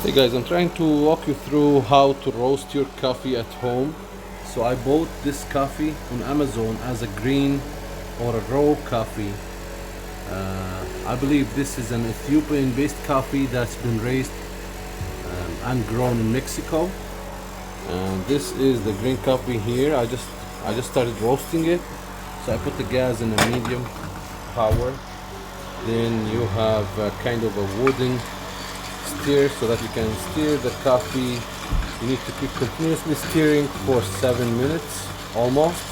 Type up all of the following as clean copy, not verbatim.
Hey guys, I'm trying to walk you through how to roast your coffee at home. So I bought this coffee on Amazon as a green or a raw coffee. I believe this is an Ethiopian-based coffee that's been raised and grown in Mexico. And this is the green coffee here. I just started roasting it. So I put the gas in a medium power. Then you have kind of a wooden stir so that you can stir the coffee. You need to keep continuously stirring for 7 minutes almost.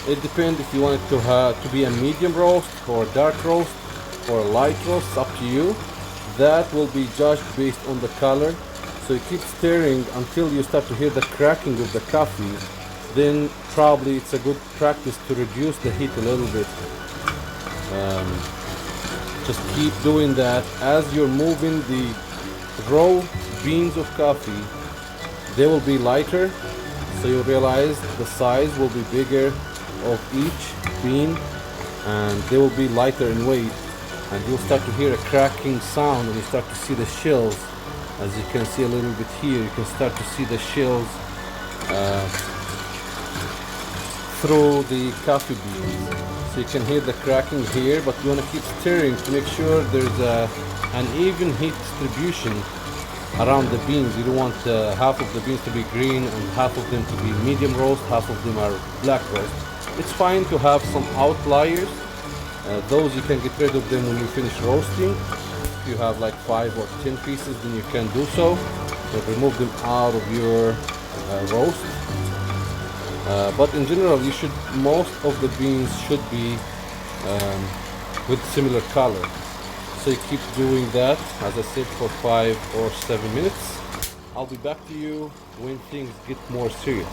It depends if you want it to be a medium roast or a dark roast or a light roast. It's up to you. That will be judged based on the color. So you keep stirring until you start to hear the cracking of the coffee. Then probably it's a good practice to reduce the heat a little bit. Just keep doing that as you're moving the raw beans of coffee. They will be lighter, so you'll realize the size will be bigger of each bean and they will be lighter in weight, and you'll start to hear a cracking sound and you start to see the shells. As you can see a little bit here, you can start to see the shells through the coffee beans. So you can hear the cracking here, but you want to keep stirring to make sure there's an even heat distribution around the beans. You don't want half of the beans to be green and half of them to be medium roast, half of them are black roast. It's fine to have some outliers. Those you can get rid of them when you finish roasting. If you have like 5 or 10 pieces, then you can do so. So remove them out of your roast. But in general, most of the beans should be with similar color. So you keep doing that, as I said, for 5 or 7 minutes. I'll be back to you when things get more serious.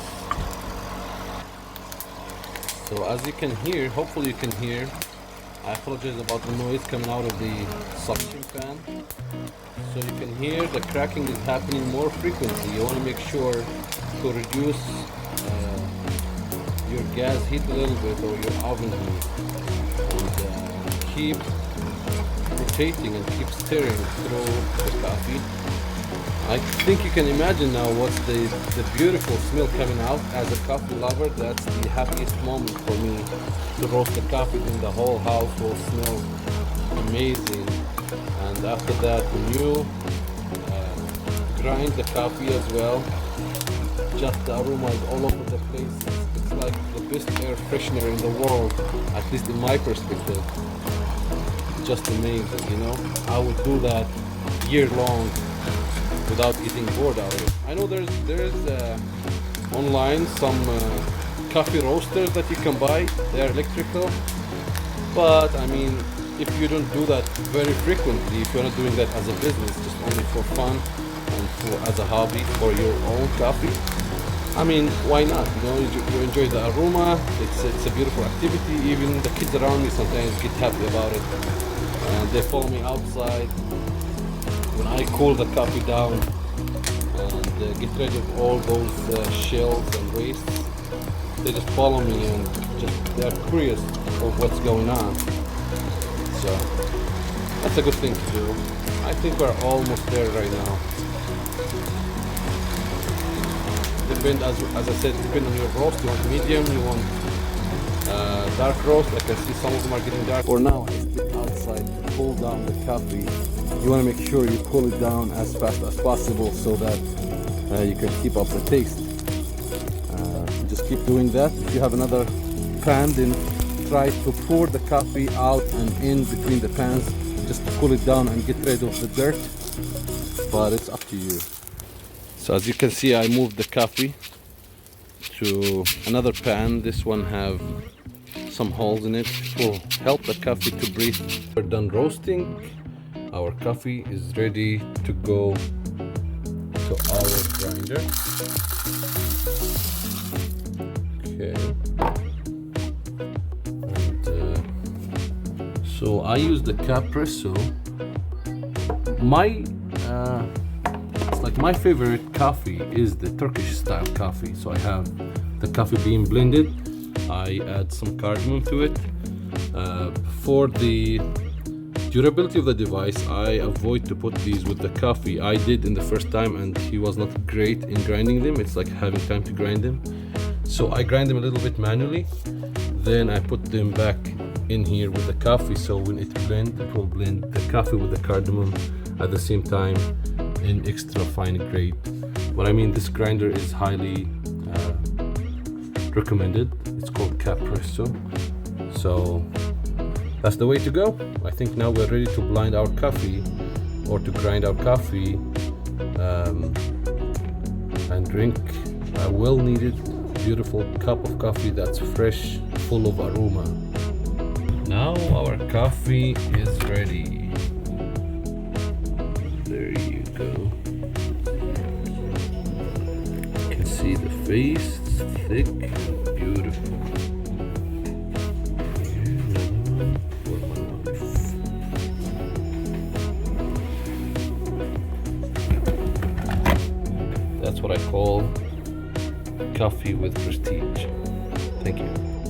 So as you can hear, hopefully you can hear, I apologize about the noise coming out of the suction fan. So you can hear the cracking is happening more frequently. You want to make sure to reduce your gas heat a little bit, or your oven heat, and keep rotating and keep stirring through the coffee. I think you can imagine now what's the beautiful smell coming out. As a coffee lover, that's the happiest moment for me, to roast the coffee, and the whole house will smell amazing. And after that, when you grind the coffee as well, just the aroma is all over the place. It's like the best air freshener in the world, at least in my perspective. Just amazing, you know. I would do that year long without getting bored out of it. I know there's online some coffee roasters that you can buy. They're electrical, but I mean, if you don't do that very frequently, if you're not doing that as a business, just only for fun and as a hobby for your own coffee, I mean, why not? You know, you enjoy the aroma. It's a beautiful activity. Even the kids around me sometimes get happy about it, and they follow me outside when I cool the coffee down and get rid of all those shells and wastes. They just follow me and they're curious of what's going on. So that's a good thing to do. I think we're almost there right now. As I said, depend on your roast. You want medium, you want dark roast. I can see some of them are getting dark. For now, I sit outside to cool down the coffee. You want to make sure you cool it down as fast as possible so that you can keep up the taste. Just keep doing that. If you have another pan, then try to pour the coffee out and in between the pans, just to cool it down and get rid of the dirt. But it's up to you. So as you can see, I moved the coffee to another pan. This one have some holes in it. It will help the coffee to breathe. We're done roasting. Our coffee is ready to go to our grinder. Okay. And, so I use the Capresso. My favorite coffee is the Turkish style coffee. So I have the coffee bean blended. I add some cardamom to it. For the Durability of the device, I avoid to put these with the coffee. I did in the first time and he was not great in grinding them. It's like having time to grind them. So I grind them a little bit manually. Then I put them back in here with the coffee, so when it blends, it will blend the coffee with the cardamom at the same time in extra fine grade. But I mean, this grinder is highly recommended. It's called Capresso. So that's the way to go. I think now we're ready to blind our coffee or to grind our coffee and drink a well-needed, beautiful cup of coffee that's fresh, full of aroma. Now our coffee is ready. There you go. You can see the face, it's thick, beautiful. That's what I call coffee with prestige. Thank you.